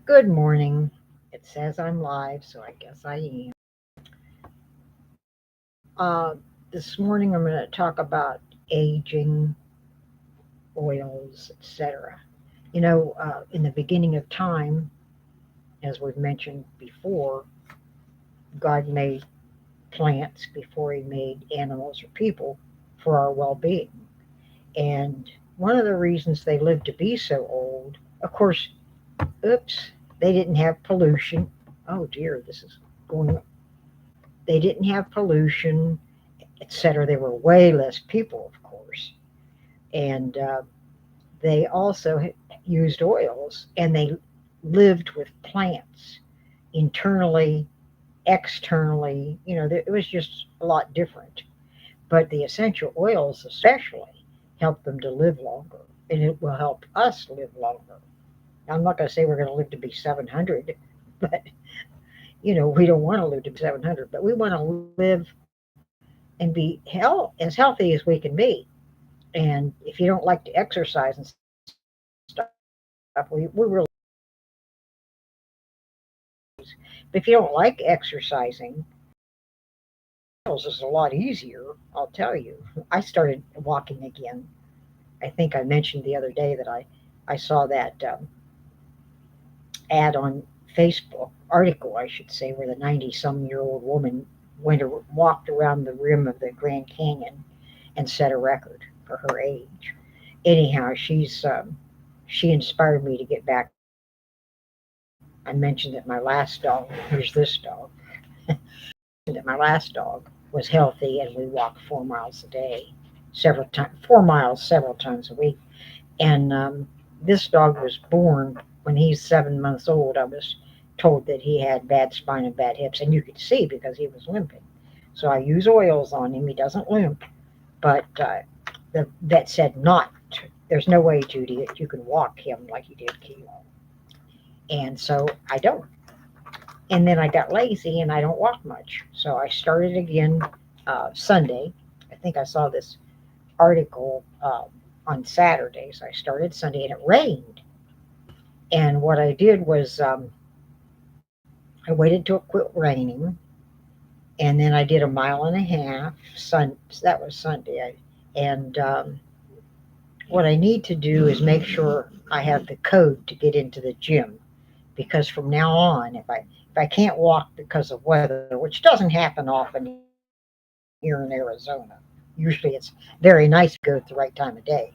Good morning. It says I'm live, so I guess I am. This morning I'm going to talk about aging, oils, etc. In the beginning of time, as we've mentioned before, God made plants before He made animals or people for our well being. And one of the reasons they lived to be so old, of course, oops, they didn't have pollution. Oh dear, this is going. They didn't have pollution, etc. There were way less people, of course, and they also used oils, and they lived with plants internally, externally. It was just a lot different. But the essential oils, especially, help them to live longer, and it will help us live longer. Now, I'm not going to say we're going to live to be 700, but we don't want to live to be 700, but we want to live and be as healthy as we can be. And if you don't like to exercise and stuff, we really but if you don't like exercising, oils is a lot easier. I'll tell you. I started walking again. I think I mentioned the other day that I saw that ad on Facebook, article I should say, where the 90-some-year-old woman walked around the rim of the Grand Canyon and set a record for her age. Anyhow, she inspired me to get back. I mentioned that my last dog, here's this dog, that my last dog was healthy, and we walked 4 miles a day, several times, 4 miles several times a week. And this dog was born when he's 7 months old. I was told that he had bad spine and bad hips, and you could see because he was limping. So I use oils on him. He doesn't limp, but the vet said not. There's no way, Judy, that you can walk him like you did Kilo. And so I don't. And then I got lazy and I don't walk much. So I started again Sunday. I think I saw this article on Saturday. So I started Sunday and it rained. And what I did was I waited till it quit raining, and then I did a mile and a half. That was Sunday. And what I need to do is make sure I have the code to get into the gym, because from now on, if I can't walk because of weather, which doesn't happen often here in Arizona, usually it's very nice to go at the right time of day.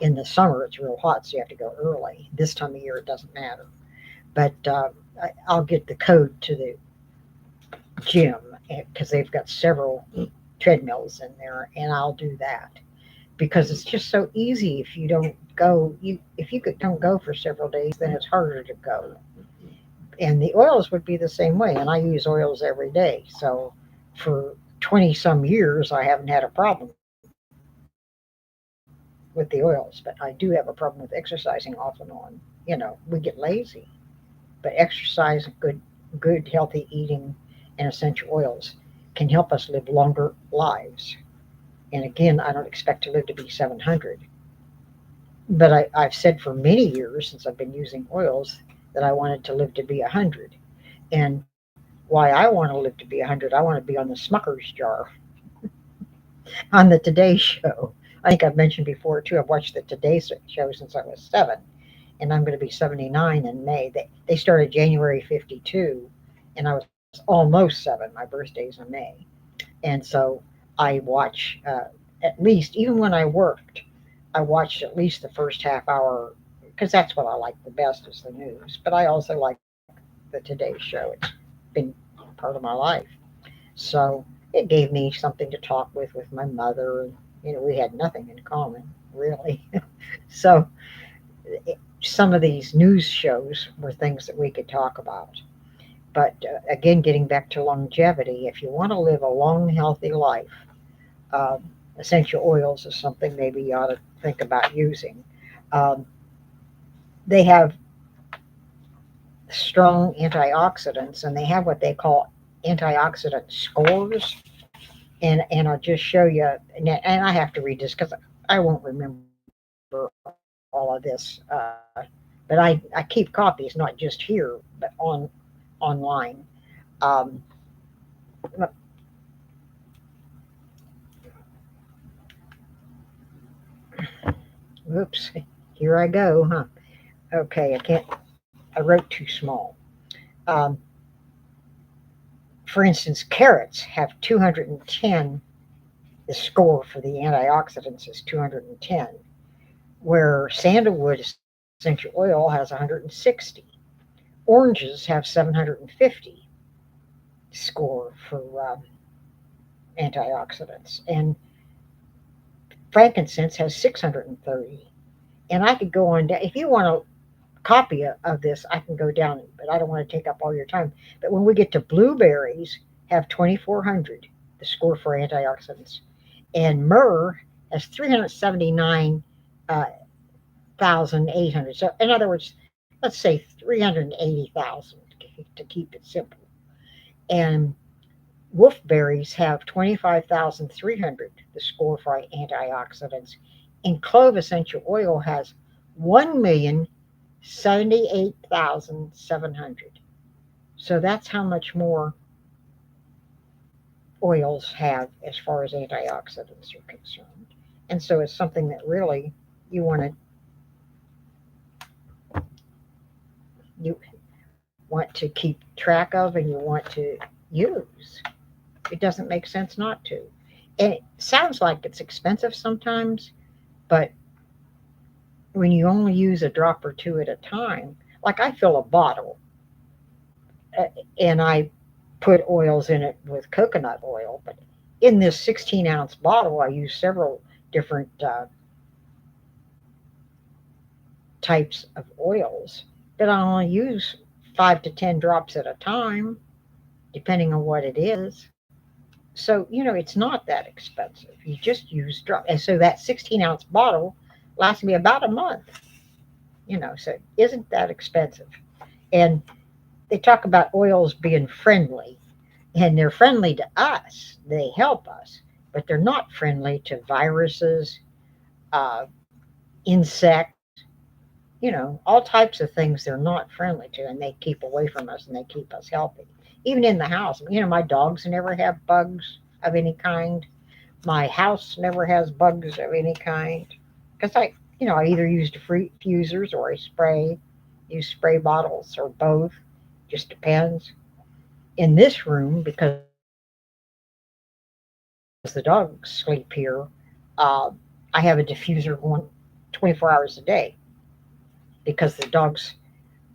In the summer, it's real hot, so you have to go early. This time of year, it doesn't matter. But I'll get the code to the gym because they've got several treadmills in there, and I'll do that because it's just so easy. If you don't go, if you don't go for several days, then it's harder to go. And the oils would be the same way. And I use oils every day, so for 20 some years, I haven't had a problem with the oils, but I do have a problem with exercising off and on. We get lazy, but exercise, good healthy eating, and essential oils can help us live longer lives. And again, I don't expect to live to be 700, but I've said for many years since I've been using oils that I wanted to live to be 100. And why I want to live to be 100, I want to be on the Smucker's jar on the Today Show. I think I've mentioned before too. I've watched the Today Show since I was 7, and I'm going to be 79 in May. They started January 52, and I was almost 7. My birthday's in May, and so I watch at least, even when I worked, I watched at least the first half hour because that's what I like the best is the news. But I also like the Today Show. It's been part of my life, so it gave me something to talk with my mother. And we had nothing in common really. So some of these news shows were things that we could talk about. But again, getting back to longevity, if you want to live a long, healthy life, um, essential oils is something maybe you ought to think about using. Um, they have strong antioxidants, and they have what they call antioxidant scores. And I'll just show you, and I have to read this because I won't remember all of this, but I'll just show you. but I keep copies, not just here, but online. Um, Oops, here I go, huh? Okay, I can't. I wrote too small. Um, for instance, carrots have 210. The score for the antioxidants is 210, where sandalwood essential oil has 160. Oranges have 750 score for antioxidants, and frankincense has 630. And I could go on down. If you want a copy of this, I can go down, but I don't want to take up all your time. But when we get to blueberries, have 2,400, the score for antioxidants, and myrrh has 379,800. So, in other words, let's say 380,000 to keep it simple. And wolfberries have 25,300, the score for antioxidants, and clove essential oil has 1,078,700. So that's how much more oils have as far as antioxidants are concerned. And so it's something that really you want to you want to keep track of and you want to use. It doesn't make sense not to. And it sounds like it's expensive sometimes, but when you only use a drop or two at a time, like I fill a bottle uh, and I put oils in it with coconut oil, but in this 16-ounce bottle, I use several different types of oils, but I only use 5 to 10 drops at a time, depending on what it is. So, it's not that expensive. You just use drop. And so that 16-ounce bottle lasts me about a month, so it isn't that expensive. And they talk about oils being friendly, and they're friendly to us. They help us, but they're not friendly to viruses, uh, insects, all types of things they're not friendly to, and they keep away from us and they keep us healthy. Even in the house, my dogs never have bugs of any kind. My house never has bugs of any kind because I either use diffusers or I use spray bottles or both. Just depends. In this room, because the dogs sleep here, uh, I have a diffuser going 24 hours a day because the dogs.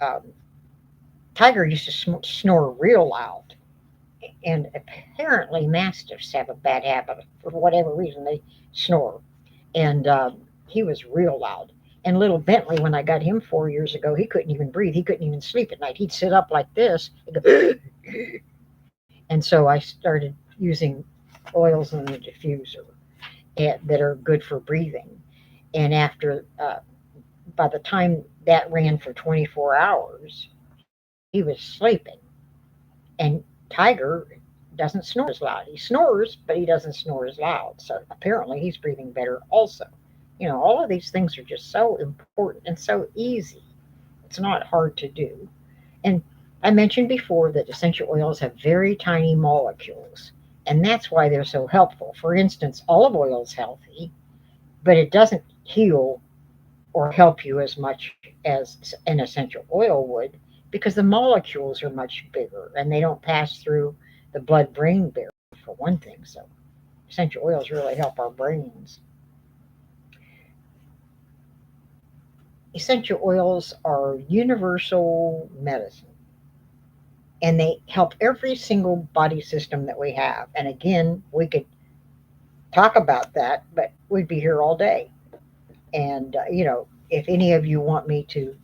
Um, Tiger used to snore real loud, and apparently mastiffs have a bad habit for whatever reason they snore, and he was real loud. And little Bentley, when I got him 4 years ago, he couldn't even breathe. He couldn't even sleep at night. He'd sit up like this and go, and so I started using oils in the diffuser that are good for breathing. And by the time that ran for 24 hours, he was sleeping. And Tiger doesn't snore as loud. He snores, but he doesn't snore as loud. So apparently he's breathing better also. All of these things are just so important and so easy. It's not hard to do. And I mentioned before that essential oils have very tiny molecules, and that's why they're so helpful. For instance, olive oil is healthy, but it doesn't heal or help you as much as an essential oil would because the molecules are much bigger and they don't pass through the blood brain barrier, for one thing. So, essential oils really help our brains. Essential oils are universal medicine and they help every single body system that we have. And again, we could talk about that, but we'd be here all day. And, if any of you want me to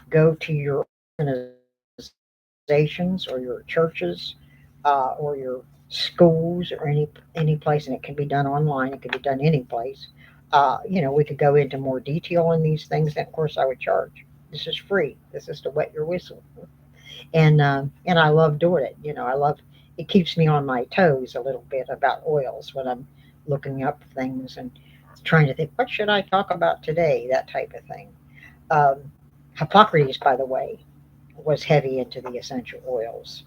go to your organizations or your churches or your schools or any place, and it can be done online. It can be done any place. We could go into more detail on these things. And of course, I would charge. This is free. This is to wet your whistle, and I love doing it. I love it. Keeps me on my toes a little bit about oils when I'm looking up things and trying to think what should I talk about today. That type of thing. Um, Hippocrates, by the way, was heavy into the essential oils.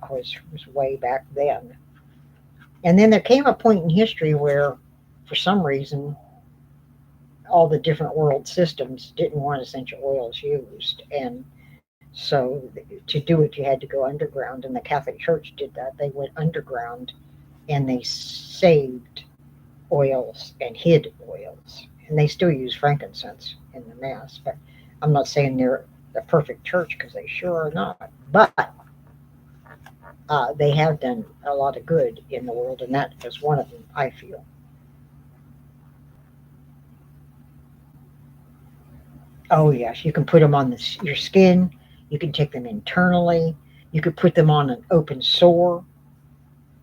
Was way back then. And then there came a point in history where, for some reason, all the different world systems didn't want essential oils used. And so to do it, you had to go underground. And the Catholic Church did that. They went underground and they saved oils and hid oils. And they still use frankincense in the Mass. But I'm not saying they're the perfect church because they sure are not. But they have done a lot of good in the world, and that is one of them, I feel. Oh, yes, you can put them on your skin. You can take them internally. You could put them on an open sore.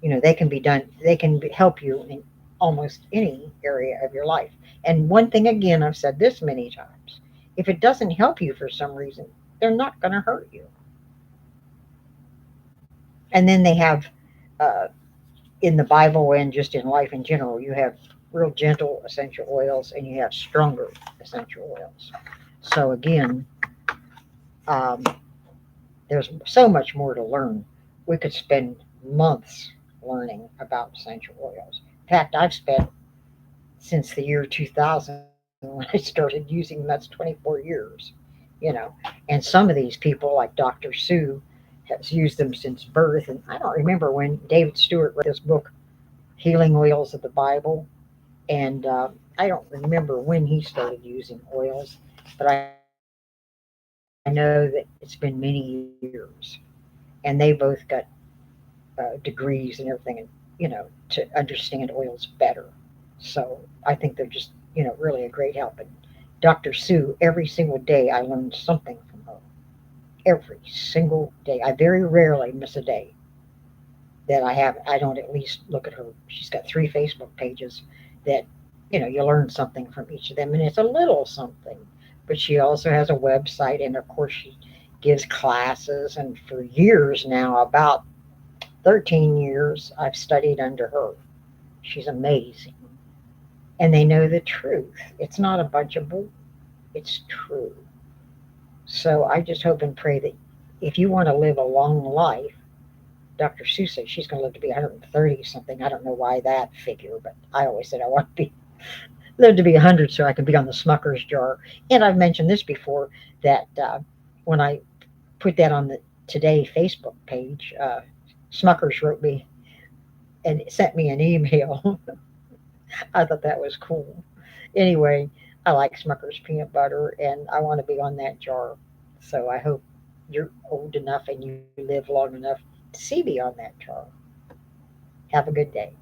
They can be done. They can help you in almost any area of your life. And one thing again, I've said this many times: if it doesn't help you for some reason, they're not going to hurt you. And then they have uh, in the Bible and just in life in general, you have real gentle essential oils and you have stronger essential oils. So again, um, there's so much more to learn. We could spend months learning about essential oils. In fact, I've spent since the year 2000 when I started using them. That's 24 years, you know. And some of these people, like Dr. Sue, has used them since birth. And I don't remember when David Stewart wrote this book, Healing Oils of the Bible. And I don't remember when he started using oils, but I know that it's been many years. And they both got degrees and everything, and to understand oils better. So I think they're just really a great help. And Dr. Sue, every single day I learned something from her. Every single day. I very rarely miss a day that I don't at least look at her. She's got 3 Facebook pages that you learn something from each of them, and it's a little something. But she also has a website, and of course she gives classes. And for years now, about 13 years, I've studied under her. She's amazing, and they know the truth. It's not a bunch of bull. It's true. So I just hope and pray that if you want to live a long life, Dr. Seuss says she's going to live to be 130 something. I don't know why that figure, but I always said I want to be live to be 100 so I can be on the Smucker's jar. And I've mentioned this before that when I put that on the Today Facebook page, Smuckers wrote me and sent me an email. I thought that was cool. Anyway, I like Smucker's peanut butter and I want to be on that jar. So I hope you're old enough and you live long enough to see me on that jar. Have a good day.